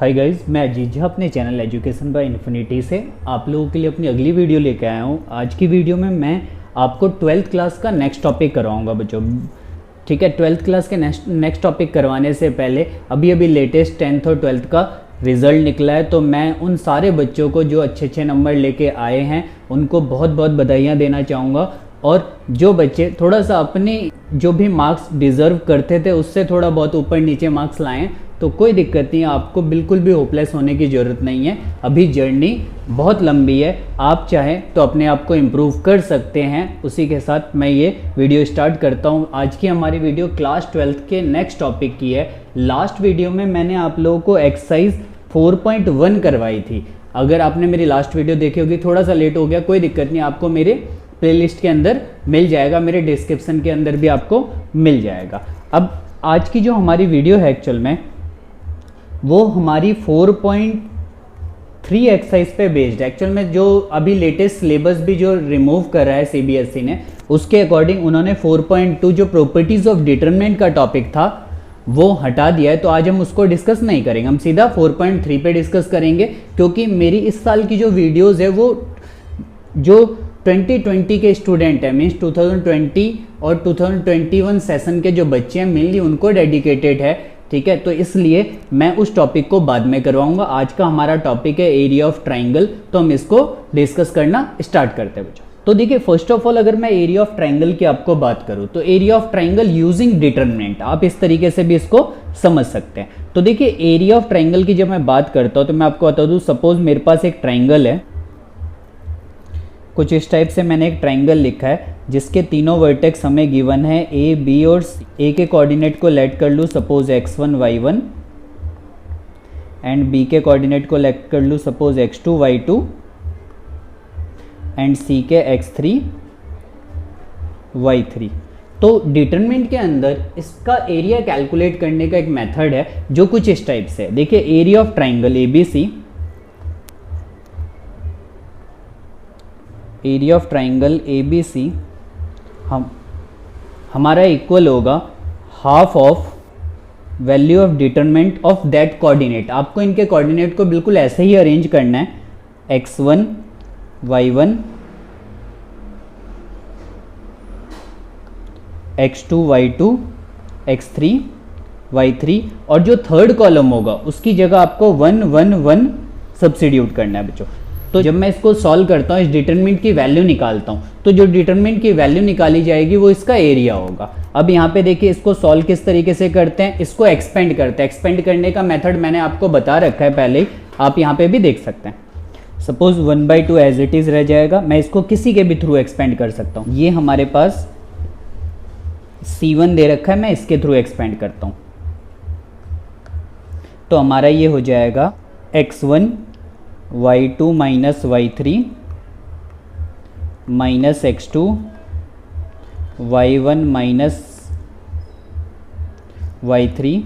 Hi guys, मैं अजीत झा अपने channel education by infinity से आप लोगों के लिए अपनी अगली वीडियो लेके आया हूँ। आज की वीडियो में मैं आपको 12th क्लास का नेक्स्ट टॉपिक करवाऊँगा बच्चों। ठीक है, 12th क्लास के नेक्स्ट टॉपिक करवाने से पहले अभी लेटेस्ट 10th और 12th का रिज़ल्ट निकला है, तो मैं उन सारे बच्चों को जो अच्छे नंबर लेके आए हैं उनको बहुत बहुत बधाइयाँ देना चाहूँगा। और जो बच्चे थोड़ा सा अपने जो भी मार्क्स डिज़र्व करते थे उससे थोड़ा बहुत ऊपर नीचे मार्क्स लाएं तो कोई दिक्कत नहीं है, आपको बिल्कुल भी होपलेस होने की ज़रूरत नहीं है। अभी जर्नी बहुत लंबी है, आप चाहें तो अपने आप को इम्प्रूव कर सकते हैं। उसी के साथ मैं ये वीडियो स्टार्ट करता हूँ। आज की हमारी वीडियो क्लास 12th के नेक्स्ट टॉपिक की है। लास्ट वीडियो में मैंने आप लोगों को एक्सरसाइज 4.1 करवाई थी। अगर आपने मेरी लास्ट वीडियो देखी होगी, थोड़ा सा लेट हो गया, कोई दिक्कत नहीं, आपको मेरे प्लेलिस्ट के अंदर मिल जाएगा, मेरे डिस्क्रिप्शन के अंदर भी आपको मिल जाएगा। अब आज की जो हमारी वीडियो है एक्चुअल में वो हमारी 4.3 एक्सरसाइज पे बेस्ड है। एक्चुअल में जो अभी लेटेस्ट सिलेबस भी जो रिमूव कर रहा है सीबीएसई ने, उसके अकॉर्डिंग उन्होंने 4.2 जो प्रॉपर्टीज ऑफ डिटरमिनेंट का टॉपिक था वो हटा दिया है। तो आज हम उसको डिस्कस नहीं करेंगे, हम सीधा 4.3 पे डिस्कस करेंगे, क्योंकि मेरी इस साल की जो वीडियोस है वो जो 2020 के स्टूडेंट है, मीन्स 2020 और 2021 सेशन के जो बच्चे हैं मेनली उनको डेडिकेटेड है। ठीक है, तो इसलिए मैं उस टॉपिक को बाद में करवाऊंगा। आज का हमारा टॉपिक है एरिया ऑफ ट्राइंगल, तो हम इसको डिस्कस करना स्टार्ट करते हैं बच्चों। तो देखिए, फर्स्ट ऑफ ऑल अगर मैं एरिया ऑफ ट्राइंगल की आपको बात करूं तो area of triangle using determinant, आप इस तरीके से भी इसको समझ सकते हैं। तो देखिए, एरिया ऑफ ट्राइंगल की जब मैं बात करता हूं तो मैं आपको बता दूं, सपोज मेरे पास एक ट्राइंगल है, कुछ इस टाइप से मैंने एक ट्राइंगल लिखा है जिसके तीनों वर्टेक्स हमें गिवन है, ए बी और सी। ए के कोऑर्डिनेट को लेट कर लूँ suppose x1 y1 and B के कोऑर्डिनेट को लेट कर लूँ सपोज x2 y2 एंड सी के x3 y3। तो डिटरमिनेंट के अंदर इसका एरिया कैलकुलेट करने का एक मेथड है जो कुछ इस टाइप से है। देखिए, area of triangle ABC, area of triangle ABC हमारा इक्वल होगा half of value of determinant of that coordinate. आपको इनके कोऑर्डिनेट को बिल्कुल ऐसे ही अरेंज करना है, x1 y1 x2 y2 x3 y3, और जो थर्ड कॉलम होगा उसकी जगह आपको 1 1 1 सब्स्टिट्यूट करना है बच्चों। तो जब मैं इसको सॉल्व करता हूँ, इस डिटरमिनेंट की वैल्यू निकालता हूँ, तो जो डिटरमिनेंट की वैल्यू निकाली जाएगी वो इसका एरिया होगा। अब यहाँ पे देखिए, इसको सॉल्व किस तरीके से करते हैं, इसको एक्सपेंड करते हैं। एक्सपेंड करने का मेथड मैंने आपको बता रखा है पहले ही, आप यहाँ पे भी देख सकते हैं। सपोज 1/2 एज इट इज रह जाएगा, मैं इसको किसी के भी थ्रू एक्सपेंड कर सकता हूँ। ये हमारे पास C1 दे रखा है, मैं इसके थ्रू एक्सपेंड करता हूँ, तो हमारा ये हो जाएगा x1 y2 minus y3 minus x2 y1 minus y3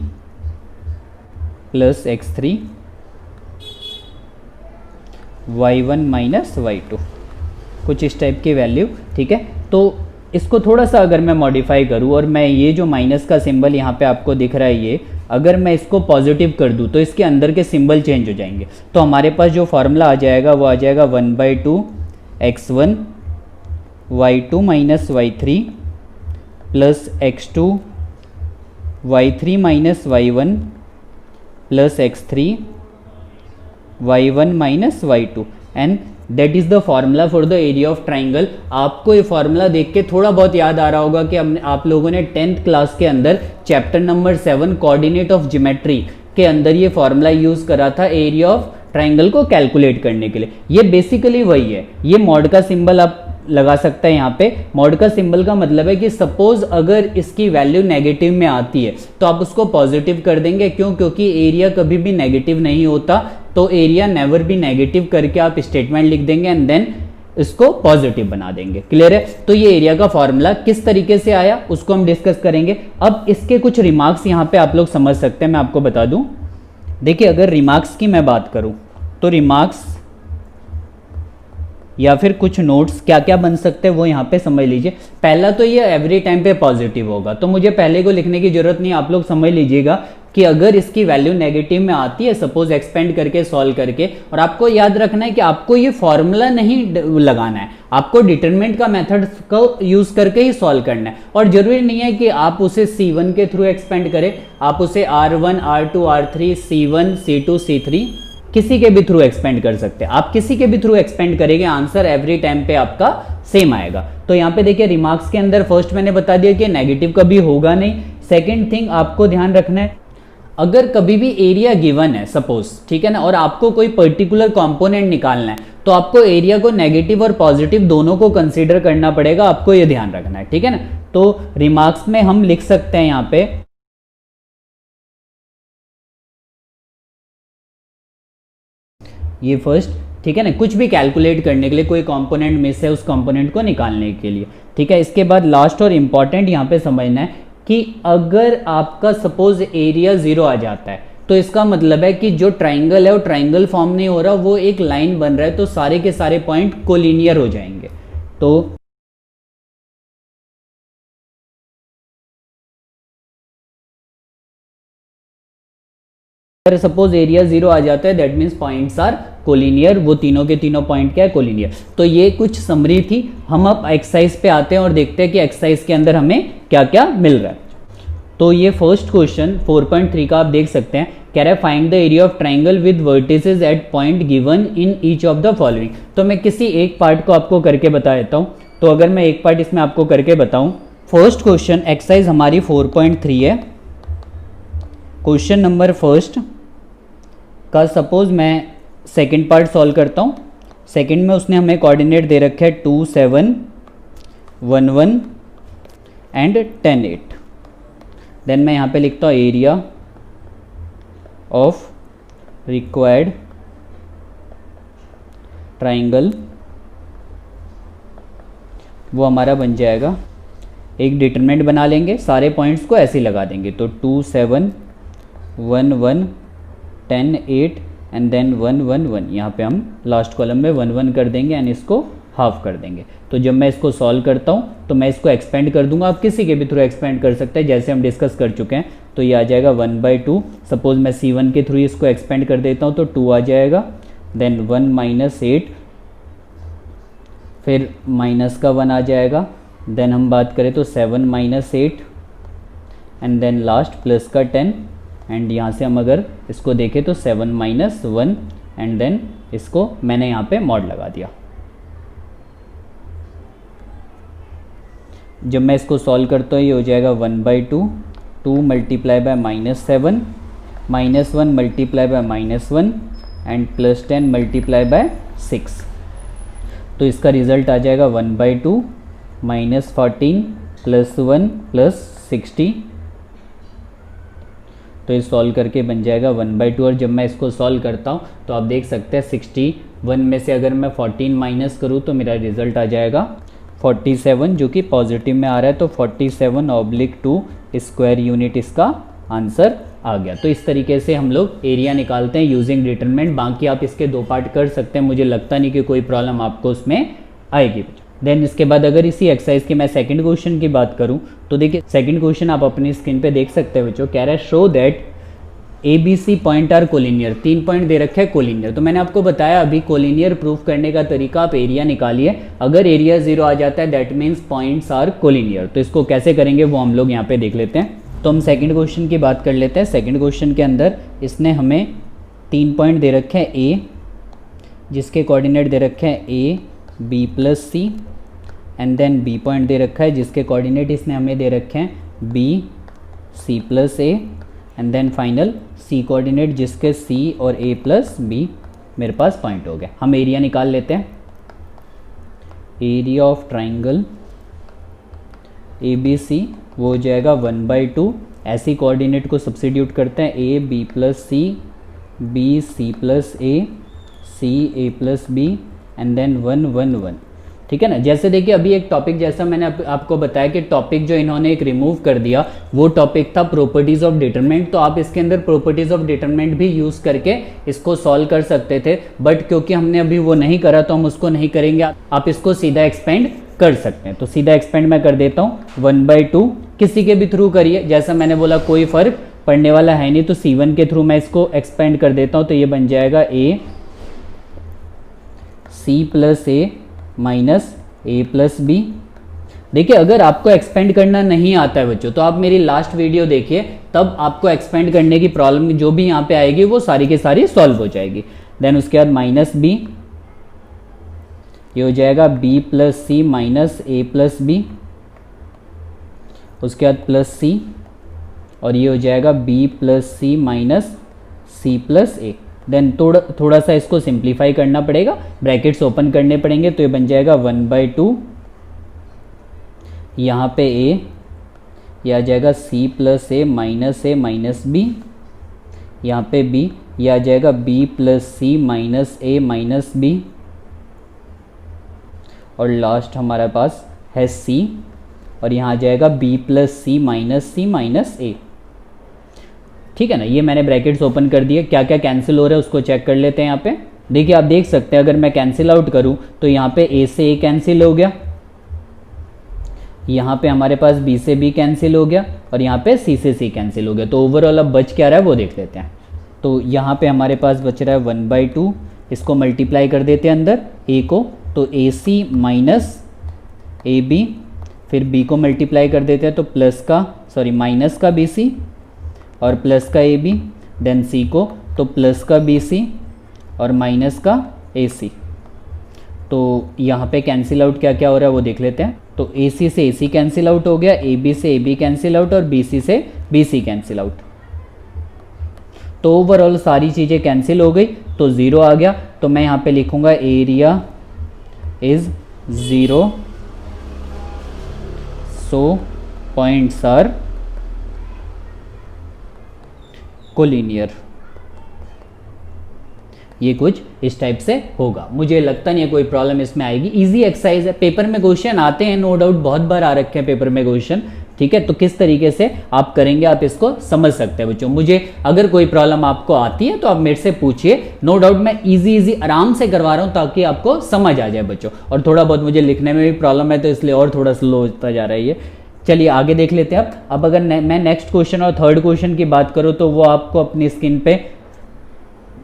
plus x3 y1 minus y2, कुछ इस टाइप की वैल्यू। ठीक है, तो इसको थोड़ा सा अगर मैं मॉडिफाई करूँ और मैं ये जो माइनस का सिंबल यहाँ पे आपको दिख रहा है, ये अगर मैं इसको पॉजिटिव कर दूँ तो इसके अंदर के सिंबल चेंज हो जाएंगे। तो हमारे पास जो फार्मूला आ जाएगा वो आ जाएगा 1/2 x1 y2 minus y3 plus x2 y3 minus y1 plus x3 y1 minus y2 and that is the formula for the area of triangle. आपको ये फॉर्मूला देख के थोड़ा बहुत याद आ रहा होगा कि आप लोगों ने 10th क्लास के अंदर chapter number 7 coordinate of geometry के अंदर ये फॉर्मूला यूज करा था एरिया ऑफ ट्राइंगल को कैलकुलेट करने के लिए। ये बेसिकली वही है, ये मॉड का सिंबल आप लगा सकते हैं यहाँ पे। मॉड का सिंबल का मतलब है कि सपोज अगर इसकी वैल्यू नेगेटिव में आती है तो आप उसको पॉजिटिव कर देंगे। क्यों? क्योंकि एरिया कभी भी नेगेटिव नहीं होता, तो एरिया नेवर भी नेगेटिव करके आप स्टेटमेंट लिख देंगे एंड देन इसको पॉजिटिव बना देंगे। क्लियर है? तो ये एरिया का फॉर्मूला किस तरीके से आया उसको हम डिस्कस करेंगे। अब इसके कुछ रिमार्क्स यहाँ पे आप लोग समझ सकते हैं, मैं आपको बता दूं। देखिए, अगर रिमार्क्स की मैं बात करूं तो रिमार्क्स या फिर कुछ नोट्स क्या क्या बन सकते हैं वो यहाँ पे समझ लीजिए। पहला तो ये एवरी टाइम पे पॉजिटिव होगा, तो मुझे पहले को लिखने की जरूरत नहीं, आप लोग समझ लीजिएगा कि अगर इसकी वैल्यू नेगेटिव में आती है, सपोज एक्सपेंड करके सॉल्व करके, और आपको याद रखना है कि आपको ये फॉर्मूला नहीं लगाना है, आपको डिटरमिनेंट का मेथड को यूज करके ही सॉल्व करना है। और जरूरी नहीं है कि आप उसे C1 के थ्रू एक्सपेंड करें, आप उसे R1 R2 R3 C1 C2 C3 किसी के भी थ्रू एक्सपेंड कर सकते हैं। आप किसी के भी थ्रू एक्सपेंड करेंगे, आंसर एवरी टाइम पे आपका सेम आएगा। तो यहाँ पे देखिए रिमार्क्स के अंदर फर्स्ट मैंने बता दिया कि नेगेटिव कभी होगा नहीं। सेकंड थिंग आपको ध्यान रखना है, अगर कभी भी एरिया गिवन है सपोज, ठीक है ना, और आपको कोई पर्टिकुलर कंपोनेंट निकालना है, तो आपको एरिया को नेगेटिव और पॉजिटिव दोनों को कंसीडर करना पड़ेगा, आपको ये ध्यान रखना है, ठीक है ना। तो रिमार्क्स में हम लिख सकते हैं यहाँ पे ये फर्स्ट, ठीक है ना, कुछ भी कैलकुलेट करने के लिए, कोई कंपोनेंट मिस है उस कंपोनेंट को निकालने के लिए, ठीक है। इसके बाद लास्ट और इंपॉर्टेंट यहाँ पे समझना है कि अगर आपका सपोज एरिया 0 आ जाता है, तो इसका मतलब है कि जो ट्राइंगल है वो ट्राइंगल फॉर्म नहीं हो रहा, वो एक लाइन बन रहा है, तो सारे के सारे पॉइंट कोलिनियर हो जाएंगे। तो अगर सपोज एरिया 0 आ जाता है, that means points are collinear, वो तीनों के तीनों पॉइंट क्या है, कोलिनियर। तो ये कुछ समरी थी। हम अब एक्सरसाइज पे आते हैं और देखते हैं कि एक्सरसाइज के अंदर हमें क्या क्या मिल रहा है। तो ये फर्स्ट क्वेश्चन 4.3 का आप देख सकते हैं, कह रहा है find the area of triangle with vertices at point given in each of the following. तो मैं किसी एक पार्ट को आपको करके बता देता हूँ। तो अगर मैं एक पार्ट इसमें आपको करके बताऊँ, फर्स्ट क्वेश्चन एक्सरसाइज हमारी 4.3 है। क्वेश्चन नंबर फर्स्ट का सपोज मैं सेकंड पार्ट सॉल्व करता हूँ। सेकंड में उसने हमें कोऑर्डिनेट दे रखे है 2 7 1 1 एंड 10 8। देन मैं यहाँ पे लिखता हूँ एरिया ऑफ रिक्वायर्ड ट्राइंगल, वो हमारा बन जाएगा, एक डिटरमिनेंट बना लेंगे, सारे पॉइंट्स को ऐसे लगा देंगे। तो 2 7 1 1 10 8 एंड देन 1 1 1, यहाँ पे हम लास्ट कॉलम में 1 1 कर देंगे एंड इसको हाफ कर देंगे। तो जब मैं इसको सॉल्व करता हूँ तो मैं इसको एक्सपेंड कर दूंगा, आप किसी के भी थ्रू एक्सपेंड कर सकते हैं जैसे हम डिस्कस कर चुके हैं। तो ये आ जाएगा 1/2। सपोज मैं C1 के थ्रू इसको एक्सपेंड कर देता हूँ तो 2 आ जाएगा, देन 1 - 8, फिर माइनस का 1 आ जाएगा, देन हम बात करें तो 7 - 8 एंड देन लास्ट प्लस का 10, एंड यहाँ से हम अगर इसको देखें तो 7 - 1 एंड देन इसको मैंने यहाँ पे मॉड लगा दिया। जब मैं इसको सॉल्व करता हूँ ये हो जाएगा 1/2, 2 × -7 -1 × -1 एंड +10 × 6। तो इसका रिजल्ट आ जाएगा 1/2 -14 +1 +60। तो ये सॉल्व करके बन जाएगा 1/2। और जब मैं इसको सॉल्व करता हूँ तो आप देख सकते हैं 61 में से अगर मैं 14 माइनस करूँ तो मेरा रिजल्ट आ जाएगा 47, जो कि पॉजिटिव में आ रहा है। तो 47/2 स्क्वायर यूनिट इसका आंसर आ गया। तो इस तरीके से हम लोग एरिया निकालते हैं यूजिंग डिटरमिनेंट। बाकी आप इसके 2 पार्ट कर सकते हैं, मुझे लगता नहीं कि कोई प्रॉब्लम आपको उसमें आएगी। देन इसके बाद अगर इसी एक्सरसाइज की मैं सेकंड क्वेश्चन की बात करूं तो देखिए सेकंड क्वेश्चन आप अपनी स्क्रीन पे देख सकते हैं बच्चों। कह रहा है show that ABC point are collinear, 3 point दे रखे हैं कोलिनियर। तो मैंने आपको बताया अभी कोलिनियर प्रूफ करने का तरीका, आप एरिया निकालिए। अगर एरिया 0 आ जाता है that means points are collinear. तो इसको कैसे करेंगे वो हम लोग यहाँ पे देख लेते हैं। तो हम सेकंड क्वेश्चन की बात कर लेते हैं। सेकंड क्वेश्चन के अंदर इसने हमें 3 पॉइंट दे रखे हैं A, जिसके कोऑर्डिनेट दे रखे हैं A B + C, and then B point दे रखा है जिसके कोऑर्डिनेट इसने हमें दे रखे हैं B C + A, and then final C coordinate जिसके C और A + B मेरे पास पॉइंट हो गए। हम एरिया निकाल लेते हैं। एरिया ऑफ ट्राइंगल ABC वो हो जाएगा 1/2। ऐसी कोऑर्डिनेट को सब्स्टिट्यूट करते हैं, A B + C, B C + A, C A + B, and then 1 1 1। ठीक है ना। जैसे देखिए अभी एक टॉपिक जैसा मैंने आपको बताया कि टॉपिक जो इन्होंने एक रिमूव कर दिया वो टॉपिक था प्रॉपर्टीज ऑफ डिटरमिनेंट। तो आप इसके अंदर प्रॉपर्टीज ऑफ डिटरमिनेंट भी यूज करके इसको सॉल्व कर सकते थे, बट क्योंकि हमने अभी वो नहीं करा तो हम उसको नहीं करेंगे। आप इसको सीधा एक्सपेंड कर सकते हैं। तो सीधा एक्सपेंड मैं कर देता हूँ 1/2। किसी के भी थ्रू करिए, जैसा मैंने बोला कोई फर्क पढ़ने वाला है नहीं, तो C1 के थ्रू मैं इसको एक्सपेंड कर देता हूँ, तो ये बन जाएगा A C plus A minus A plus B। देखिए अगर आपको एक्सपेंड करना नहीं आता है बच्चों, तो आप मेरी लास्ट वीडियो देखिए, तब आपको एक्सपेंड करने की प्रॉब्लम जो भी यहाँ पे आएगी वो सारी की सारी सॉल्व हो जाएगी। देन उसके बाद माइनस B, ये हो जाएगा B plus C minus A plus B, उसके बाद प्लस C, और ये हो जाएगा B plus C minus C plus A। Then थोड़ा सा इसको सिंप्लीफाई करना पड़ेगा, ब्रैकेट्स ओपन करने पड़ेंगे, तो ये बन जाएगा 1/2, यहाँ पे A, ये आ जाएगा C plus A minus B, यहाँ पे B, ये आ जाएगा B plus C minus A minus B, और लास्ट हमारे पास है C, और यहाँ आ जाएगा B plus C minus A। ठीक है ना, ये मैंने ब्रैकेट्स ओपन कर दिए। क्या क्या कैंसिल हो रहा है उसको चेक कर लेते हैं यहाँ पे। देखिए आप देख सकते हैं, अगर मैं कैंसिल आउट करूँ तो यहाँ पे A से A कैंसिल हो गया, यहाँ पे हमारे पास B से B कैंसिल हो गया, और यहाँ पे C से C कैंसिल हो गया। तो ओवरऑल अब बच क्या रहा है वो देख लेते हैं। तो यहाँ पे हमारे पास बच रहा है 1/2, इसको मल्टीप्लाई कर देते हैं अंदर A को, तो AC माइनस AB, फिर B को मल्टीप्लाई कर देते हैं तो माइनस का BC और प्लस का AB, देन C को तो प्लस का BC और माइनस का AC। तो यहाँ पे कैंसिल आउट क्या क्या हो रहा है वो देख लेते हैं। तो AC से AC कैंसिल आउट हो गया, AB से AB कैंसिल आउट, और BC से BC कैंसिल आउट। तो ओवरऑल सारी चीज़ें कैंसिल हो गई, तो 0 आ गया। तो मैं यहाँ पे लिखूँगा area is 0, so points are collinear. ये कुछ इस टाइप से होगा, मुझे लगता नहीं है कोई प्रॉब्लम इसमें आएगी। इजी एक्सरसाइज है, पेपर में क्वेश्चन आते हैं नो डाउट, बहुत बार आ रखे हैं पेपर में क्वेश्चन। ठीक है, तो किस तरीके से आप करेंगे आप इसको समझ सकते हैं बच्चों। मुझे अगर कोई प्रॉब्लम आपको आती है तो आप मेरे से पूछिए, नो डाउट मैं इजी आराम से करवा रहा हूँ ताकि आपको समझ आ जाए बच्चों। और थोड़ा बहुत मुझे लिखने में भी प्रॉब्लम है तो इसलिए और थोड़ा स्लो होता जा रहा है ये। चलिए आगे देख लेते हैं। अब अगर मैं नेक्स्ट क्वेश्चन और थर्ड क्वेश्चन की बात करूँ तो वो आपको अपनी स्क्रीन पे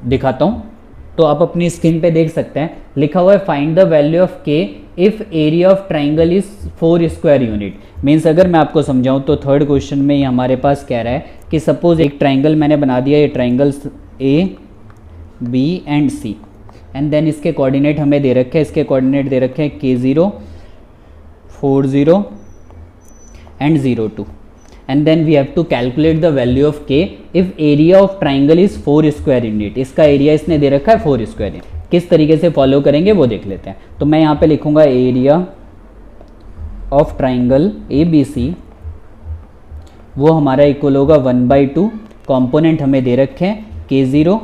दिखाता हूँ। तो आप अपनी स्क्रीन पे देख सकते हैं, लिखा हुआ है find the value of K if area of triangle is 4 square unit. Means अगर मैं आपको समझाऊं तो थर्ड क्वेश्चन में ये हमारे पास कह रहा है कि सपोज एक ट्राइंगल मैंने बना दिया, ये triangles A B and C, and then इसके कोऑर्डिनेट हमें दे रखे हैं, इसके कोऑर्डिनेट दे रखे हैं K0 40 and 02, and then we have to calculate the value of K if area of triangle is 4 square unit। इसका एरिया इसने दे रखा है 4 स्क्वायर यूनिट। किस तरीके से फॉलो करेंगे वो देख लेते हैं। तो मैं यहाँ पे लिखूंगा एरिया ऑफ ट्राइंगल ABC, वो हमारा इक्वल होगा 1/2, कॉम्पोनेंट हमें दे रखे हैं K0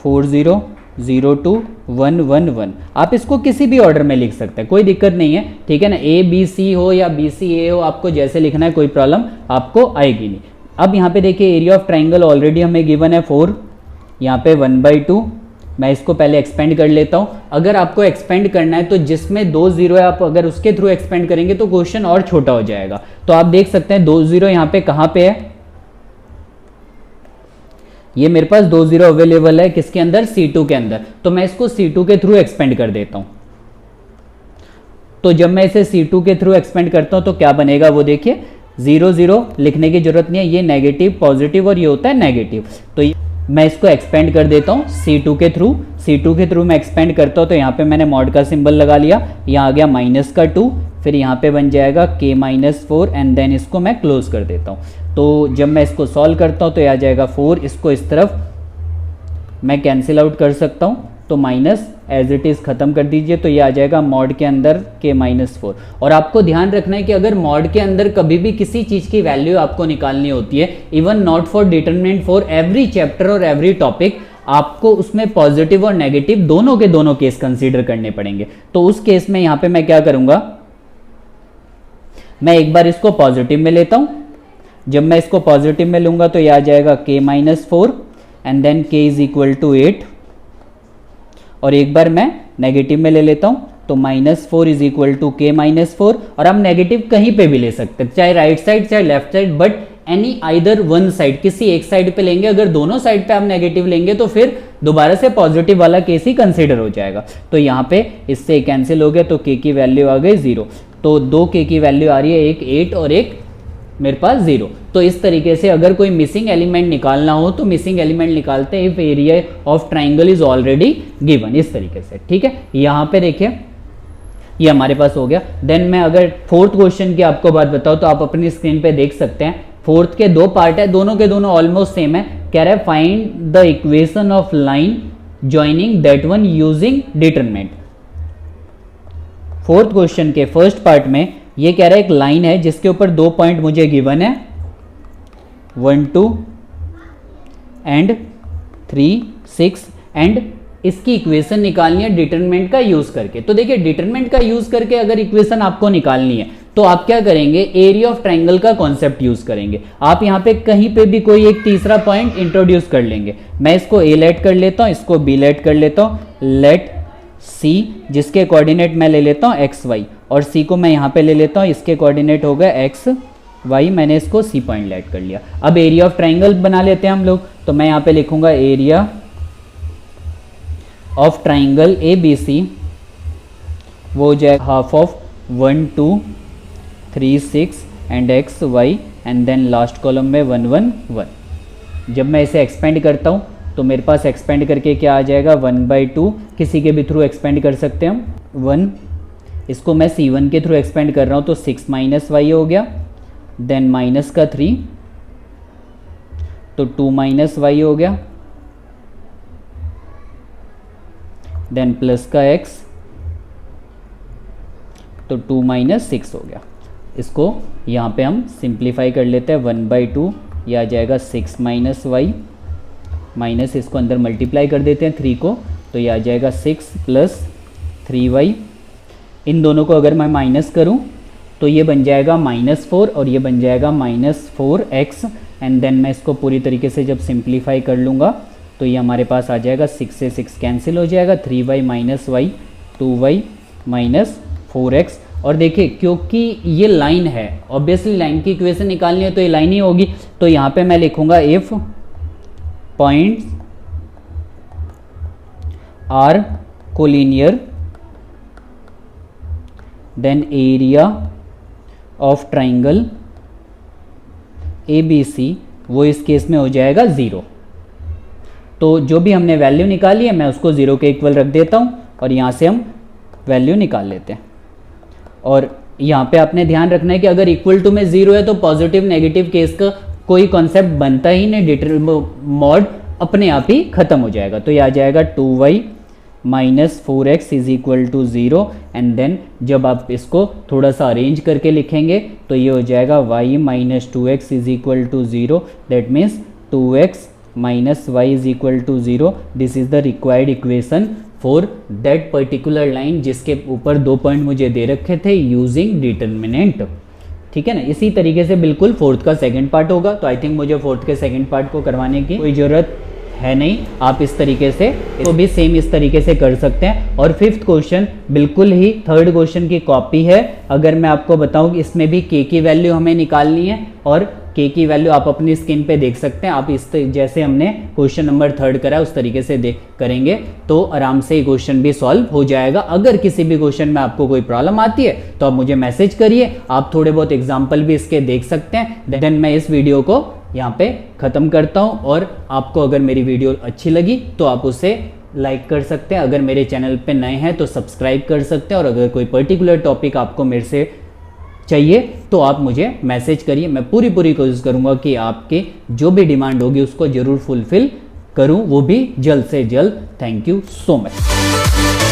40 02 1 1 1। आप इसको किसी भी ऑर्डर में लिख सकते हैं, कोई दिक्कत नहीं है। ठीक है ना, ABC हो या BCA हो, आपको जैसे लिखना है कोई प्रॉब्लम आपको आएगी नहीं। अब यहाँ पे देखिए एरिया ऑफ ट्राइंगल ऑलरेडी हमें गिवन है 4, यहाँ पे 1/2। मैं इसको पहले एक्सपेंड कर लेता हूँ। अगर आपको एक्सपेंड करना है तो जिसमें 2 0 है, आप अगर उसके थ्रू एक्सपेंड करेंगे तो क्वेश्चन और छोटा हो जाएगा। तो आप देख सकते हैं 2 0 यहाँ पे कहाँ पे है, ये मेरे पास 2 0 अवेलेबल है किसके अंदर, C2 के अंदर। तो मैं इसको C2 के थ्रू एक्सपेंड कर देता हूं। तो जब मैं इसे C2 के थ्रू एक्सपेंड करता हूं तो क्या बनेगा वो देखिए, 0 0 लिखने की जरूरत नहीं है, ये नेगेटिव पॉजिटिव और ये होता है नेगेटिव। तो मैं इसको एक्सपेंड कर देता हूं C2 के थ्रू मैं एक्सपेंड करता हूं। तो यहाँ पे मैंने मॉड का सिंबल लगा लिया, यहाँ आ गया -2, फिर यहाँ पे बन जाएगा K-4 एंड देन इसको मैं क्लोज कर देता हूँ। तो जब मैं इसको सॉल्व करता हूँ तो यह आ जाएगा 4, इसको इस तरफ मैं कैंसिल आउट कर सकता हूँ, तो माइनस एज इट इज़ ख़त्म कर दीजिए। तो ये आ जाएगा मॉड के अंदर K-4। और आपको ध्यान रखना है कि अगर मॉड के अंदर कभी भी किसी चीज़ की वैल्यू आपको निकालनी होती है, even not for determinant for every chapter और एवरी टॉपिक, आपको उसमें पॉजिटिव और नेगेटिव दोनों के दोनों केस कंसीडर करने पड़ेंगे। तो उस केस में यहाँ पे मैं क्या करूँगा, मैं एक बार इसको पॉजिटिव में लेता हूँ। जब मैं इसको पॉजिटिव में लूँगा तो ये आ जाएगा K-4 and then K is equal to 8, और एक बार मैं नेगेटिव में ले लेता हूँ तो -4 इज इक्वल टू K-4। और आप नेगेटिव कहीं पे भी ले सकते हैं, चाहे राइट साइड चाहे left side, but any either one side, किसी एक साइड पे लेंगे, अगर दोनों साइड पे आप नेगेटिव लेंगे तो फिर दोबारा से पॉजिटिव वाला केस ही कंसीडर हो जाएगा। तो यहाँ पे इससे कैंसिल हो गया, तो k की वैल्यू आ गई 0। तो 2k की वैल्यू आ रही है, एक 8 और एक मेरे पास 0। तो इस तरीके से अगर कोई मिसिंग एलिमेंट निकालना हो तो मिसिंग एलिमेंट निकालते हैं if area of triangle is already given, इस तरीके से, ठीक है। यहाँ पे देखिए ये हमारे पास हो गया। देन मैं अगर फोर्थ क्वेश्चन की आपको बात बताऊं तो आप अपनी स्क्रीन पे देख सकते हैं, फोर्थ के दो पार्ट है, दोनों के दोनों ऑलमोस्ट सेम है। कह रहा है find the equation of line joining that one using determinant. Fourth question के फर्स्ट पार्ट में ये कह रहा है एक लाइन है जिसके ऊपर 2 पॉइंट मुझे गिवन है, 1 2 एंड 3 6, एंड इसकी इक्वेशन निकालनी है डिटरमिनेंट का यूज करके। तो देखिए डिटरमिनेंट का यूज करके अगर इक्वेशन आपको निकालनी है तो आप क्या करेंगे, एरिया ऑफ ट्राइंगल का कॉन्सेप्ट यूज करेंगे। आप यहाँ पे कहीं पे भी कोई एक तीसरा पॉइंट इंट्रोड्यूस कर लेंगे। मैं इसको ए लेट कर लेता हूँ, इसको बी लेट कर लेता हूँ, लेट सी जिसके कोऑर्डिनेट मैं ले लेता हूँ एक्स वाई, और सी को मैं यहाँ पे ले लेता हूँ, इसके कोऑर्डिनेट हो गए एक्स वाई, मैंने इसको सी पॉइंट लेट कर लिया। अब एरिया ऑफ ट्राइंगल बना लेते हैं हम लोग, तो मैं यहाँ पे लिखूंगा area of triangle A B C, वो हो जाएगा half of 1 2 3 6 and x y, and then last column में 1 1 1। जब मैं इसे एक्सपेंड करता हूँ तो मेरे पास एक्सपेंड करके क्या आ जाएगा, 1/2, किसी के भी थ्रू एक्सपेंड कर सकते हैं हम 1, इसको मैं C1 के थ्रू एक्सपेंड कर रहा हूँ तो 6 माइनस वाई हो गया, देन माइनस का 3 तो 2 माइनस वाई हो गया, देन प्लस का x तो 2 माइनस 6 हो गया। इसको यहाँ पे हम सिंप्लीफाई कर लेते हैं, 1/2 ये आ जाएगा 6 माइनस वाई, माइनस इसको अंदर मल्टीप्लाई कर देते हैं 3 को, तो ये आ जाएगा 6 प्लस 3y। इन दोनों को अगर मैं माइनस करूं तो ये बन जाएगा -4 और ये बन जाएगा -4x, एंड देन मैं इसको पूरी तरीके से जब सिंप्लीफाई कर लूँगा तो ये हमारे पास आ जाएगा 6 से 6 कैंसिल हो जाएगा, 3y minus Y 2y minus 4x। और देखिए क्योंकि ये लाइन है, ऑब्वियसली लाइन की इक्वेशन निकालनी है तो ये लाइन ही होगी, तो यहाँ पे मैं लिखूंगा if points are collinear then area of triangle A B C वो इस केस में हो जाएगा 0। तो जो भी हमने वैल्यू निकाली है मैं उसको 0 के इक्वल रख देता हूँ और यहाँ से हम वैल्यू निकाल लेते हैं। और यहाँ पे आपने ध्यान रखना है कि अगर इक्वल टू में 0 है तो पॉजिटिव नेगेटिव केस का कोई कॉन्सेप्ट बनता ही नहीं, मॉड अपने आप ही खत्म हो जाएगा। तो ये आ जाएगा 2y minus 4x is equal to 0, and then जब आप इसको थोड़ा सा अरेंज करके लिखेंगे तो ये हो जाएगा y minus 2x is equal to 0, that means 2x minus y is equal to 0। This is the required equation for that particular line जिसके ऊपर 2 पॉइंट मुझे दे रखे थे यूजिंग डिटरमिनेंट, ठीक है ना। इसी तरीके से बिल्कुल फोर्थ का सेकंड पार्ट होगा, तो आई थिंक मुझे फोर्थ के सेकंड पार्ट को करवाने की कोई ज़रूरत है नहीं। आप इस तरीके से इसको भी सेम इस तरीके से कर सकते हैं। और फिफ्थ क्वेश्चन बिल्कुल ही थर्ड क्वेश्चन की कॉपी है। अगर मैं आपको बताऊं कि इसमें भी k की वैल्यू हमें निकालनी है और k की वैल्यू आप अपनी स्क्रीन पे देख सकते हैं। आप इस जैसे हमने क्वेश्चन नंबर 3 करा उस तरीके से करेंगे तो आराम से ये क्वेश्चन भी सॉल्व हो जाएगा। अगर किसी भी क्वेश्चन में आपको कोई प्रॉब्लम आती है तो आप मुझे मैसेज करिए। आप थोड़े बहुत एग्जाम्पल भी इसके देख सकते हैं। देन मैं इस वीडियो को यहाँ पे ख़त्म करता हूँ। और आपको अगर मेरी वीडियो अच्छी लगी तो आप उसे लाइक कर सकते हैं। अगर मेरे चैनल पे नए हैं तो सब्सक्राइब कर सकते हैं। और अगर कोई पर्टिकुलर टॉपिक आपको मेरे से चाहिए तो आप मुझे मैसेज करिए। मैं पूरी कोशिश करूँगा कि आपके जो भी डिमांड होगी उसको ज़रूर फुलफ़िल करूँ, वो भी जल्द से जल्द। Thank you so much.